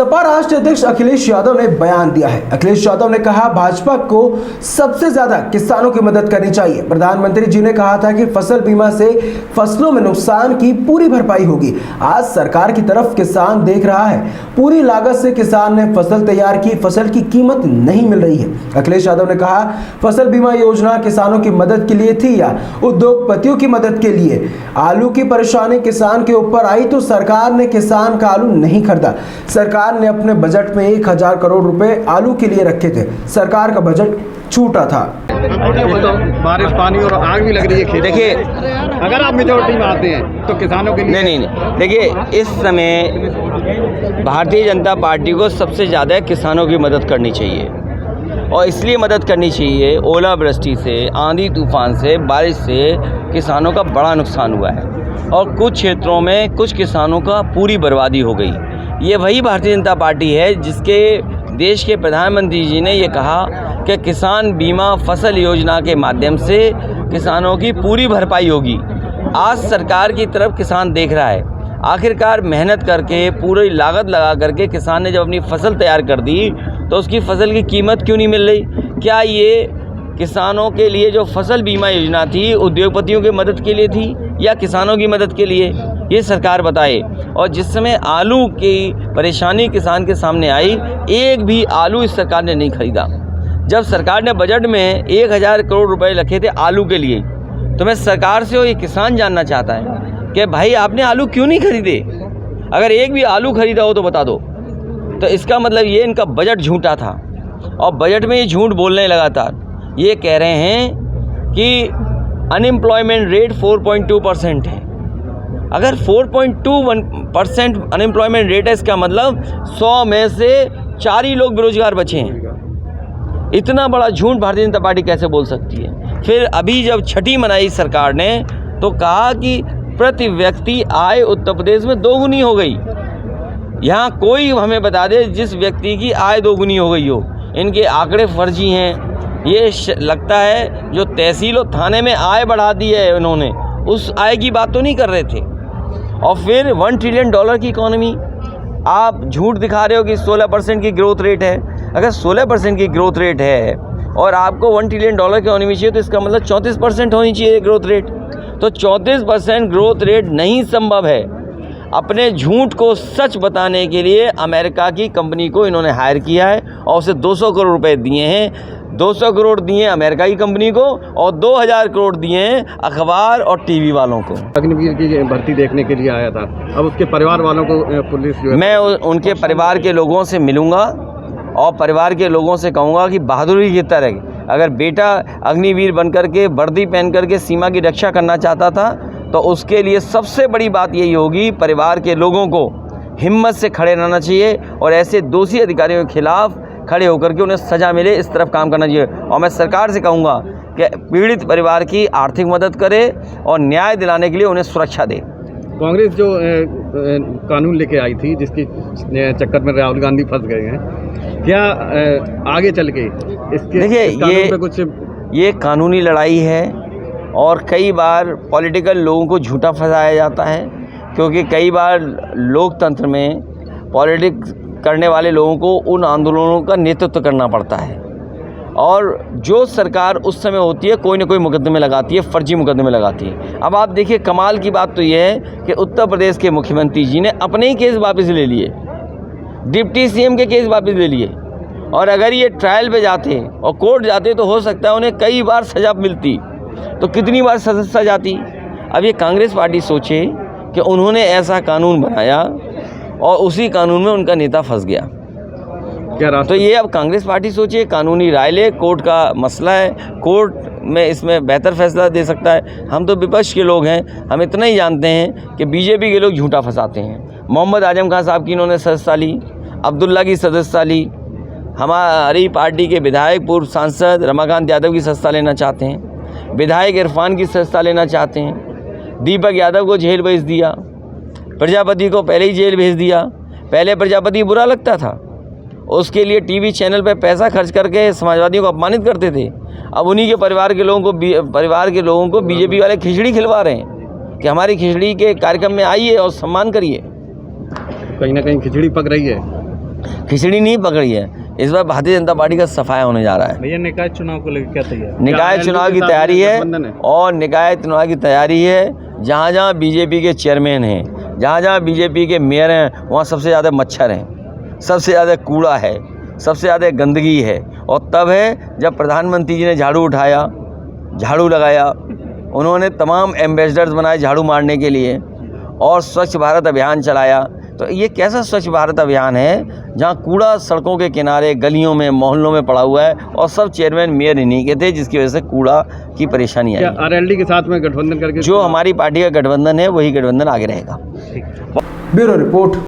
सपा राष्ट्रीय अध्यक्ष अखिलेश यादव ने बयान दिया है। अखिलेश यादव ने कहा भाजपा को सबसे ज्यादा किसानों की मदद करनी चाहिए। प्रधानमंत्री जी ने कहा था कि फसल बीमा से फसलों में नुकसान की पूरी भरपाई होगी। आज सरकार की तरफ किसान देख रहा है, पूरी लागत से किसान ने फसल तैयार की, फसल की कीमत नहीं मिल रही है। अखिलेश यादव ने कहा फसल बीमा योजना किसानों की मदद के लिए थी या उद्योगपतियों की मदद के लिए। आलू की परेशानी किसान के ऊपर आई तो सरकार ने किसान का आलू नहीं खरीदा। सरकार ने अपने बजट में 1000 करोड़ रुपए आलू के लिए रखे थे। सरकार का बजट छूटा था। तो बारिश, पानी और आग भी लग रही है। देखिए, अगर आप मेजोरिटी में आते हैं तो किसानों के लिए नहीं। देखिए, इस समय भारतीय जनता पार्टी को सबसे ज़्यादा किसानों की मदद करनी चाहिए, और इसलिए मदद करनी चाहिए, ओलावृष्टि से, आंधी तूफान से, बारिश से किसानों का बड़ा नुकसान हुआ है और कुछ क्षेत्रों में कुछ किसानों का पूरी बर्बादी हो गई। ये वही भारतीय जनता पार्टी है जिसके देश के प्रधानमंत्री जी ने ये कहा कि किसान बीमा फसल योजना के माध्यम से किसानों की पूरी भरपाई होगी। आज सरकार की तरफ किसान देख रहा है। आखिरकार मेहनत करके पूरी लागत लगा करके किसान ने जब अपनी फसल तैयार कर दी तो उसकी फसल की कीमत क्यों नहीं मिल रही? क्या ये किसानों के लिए जो फसल बीमा योजना थी उद्योगपतियों की मदद के लिए थी या किसानों की मदद के लिए? ये सरकार बताए। और जिस समय आलू की परेशानी किसान के सामने आई, एक भी आलू इस सरकार ने नहीं खरीदा। जब सरकार ने बजट में 1000 करोड़ रुपए रखे थे आलू के लिए, तो मैं सरकार से ये किसान जानना चाहता है कि भाई आपने आलू क्यों नहीं खरीदे? अगर एक भी आलू खरीदा हो तो बता दो। तो इसका मतलब ये इनका बजट झूठा था, और बजट में ये झूठ बोलने लगातार ये कह रहे हैं कि अनएम्प्लॉयमेंट रेट 4.2% है। अगर 4.21% अनएम्प्लॉयमेंट रेट है, इसका मतलब 100 में से 4 ही लोग बेरोजगार बचे हैं। इतना बड़ा झूठ भारतीय जनता पार्टी कैसे बोल सकती है? फिर अभी जब छठी मनाई सरकार ने तो कहा कि प्रति व्यक्ति आय उत्तर प्रदेश में 2 गुनी हो गई। यहाँ कोई हमें बता दे जिस व्यक्ति की आय 2 गुनी हो गई हो। इनके आंकड़े फर्जी हैं। ये लगता है जो तहसील और थाने में आय बढ़ा दी है इन्होंने, उस आय की बात तो नहीं कर रहे थे। और फिर $1 ट्रिलियन की इकोनॉमी आप झूठ दिखा रहे हो कि 16% की ग्रोथ रेट है। अगर 16% की ग्रोथ रेट है और आपको $1 ट्रिलियन की इकोनॉमी चाहिए तो इसका मतलब 34% होनी चाहिए ग्रोथ रेट। तो 34% ग्रोथ रेट नहीं संभव है। अपने झूठ को सच बताने के लिए अमेरिका की कंपनी को इन्होंने हायर किया है और उसे 200 करोड़ रुपए दिए हैं। 200 करोड़ दिए अमेरिका की कंपनी को और 2000 करोड़ दिए हैं अखबार और टीवी वालों को। अग्निवीर की भर्ती देखने के लिए आया था, अब उसके परिवार वालों को पुलिस जो है, मैं उनके परिवार के लोगों से मिलूंगा और परिवार के लोगों से कहूँगा कि बहादुरी की तरह अगर बेटा अग्निवीर बन करके वर्दी पहन करके सीमा की रक्षा करना चाहता था तो उसके लिए सबसे बड़ी बात यही होगी, परिवार के लोगों को हिम्मत से खड़े रहना चाहिए और ऐसे दोषी अधिकारियों के खिलाफ खड़े होकर के उन्हें सज़ा मिले, इस तरफ काम करना चाहिए। और मैं सरकार से कहूँगा कि पीड़ित परिवार की आर्थिक मदद करे और न्याय दिलाने के लिए उन्हें सुरक्षा दे। कांग्रेस जो कानून लेके आई थी जिसकी चक्कर में राहुल गांधी फंस गए हैं, क्या आगे चल के इसके देखिए ये कानूनी लड़ाई है और कई बार पॉलिटिकल लोगों को झूठा फंसाया जाता है, क्योंकि कई बार लोकतंत्र में पॉलिटिक्स करने वाले लोगों को उन आंदोलनों का नेतृत्व करना पड़ता है और जो सरकार उस समय होती है कोई ना कोई मुकदमे लगाती है, फर्जी मुकदमे लगाती है। अब आप देखिए, कमाल की बात तो यह है कि उत्तर प्रदेश के मुख्यमंत्री जी ने अपने ही केस वापस ले लिए, डिप्टी सीएम के केस वापस ले लिए, और अगर ये ट्रायल पे जाते और कोर्ट जाते तो हो सकता है उन्हें कई बार सज़ा मिलती, तो कितनी बार सज़ा जाती। अब ये कांग्रेस पार्टी सोचे कि उन्होंने ऐसा कानून बनाया और उसी कानून में उनका नेता फंस गया। क्या तो ये अब कांग्रेस पार्टी सोचिए, कानूनी राय ले, कोर्ट का मसला है, कोर्ट में इसमें बेहतर फैसला दे सकता है। हम तो विपक्ष के लोग हैं, हम इतना ही जानते हैं कि बीजेपी के लोग झूठा फंसाते हैं। मोहम्मद आजम खान साहब की इन्होंने सदस्यता ली, अब्दुल्ला की सदस्यता ली, हमारी पार्टी के विधायक पूर्व सांसद रमाकांत यादव की सदस्यता लेना चाहते हैं, विधायक इरफान की सदस्यता लेना चाहते हैं, दीपक यादव को जेल भेज दिया, प्रजापति को पहले ही जेल भेज दिया। पहले प्रजापति बुरा लगता था, उसके लिए टीवी चैनल पे पैसा खर्च करके समाजवादियों को अपमानित करते थे। अब उन्हीं के परिवार के लोगों को बीजेपी वाले खिचड़ी खिलवा रहे हैं कि हमारी खिचड़ी के कार्यक्रम में आइए और सम्मान करिए। कहीं ना कहीं खिचड़ी पक रही है। खिचड़ी नहीं पकड़ी है। इस बार भारतीय जनता पार्टी का सफाया होने जा रहा है। भैया निकाय चुनाव को लेकर क्या तैयारी? निकाय चुनाव की तैयारी है और निकाय चुनाव की तैयारी है। जहाँ जहाँ बीजेपी के चेयरमैन हैं, जहाँ जहाँ बीजेपी के मेयर हैं, वहाँ सबसे ज़्यादा मच्छर हैं, सबसे ज़्यादा कूड़ा है, सबसे ज़्यादा गंदगी है। और तब है जब प्रधानमंत्री जी ने झाड़ू उठाया, झाड़ू लगाया, उन्होंने तमाम एम्बेसडर्स बनाए झाड़ू मारने के लिए और स्वच्छ भारत अभियान चलाया। तो ये कैसा स्वच्छ भारत अभियान है जहाँ कूड़ा सड़कों के किनारे, गलियों में, मोहल्लों में पड़ा हुआ है और सब चेयरमैन मेयर इन्हीं के थे, जिसकी वजह से कूड़ा की परेशानी आई। आरएलडी के साथ में गठबंधन करके जो हमारी पार्टी का गठबंधन है वही गठबंधन आगे रहेगा। Bureau report,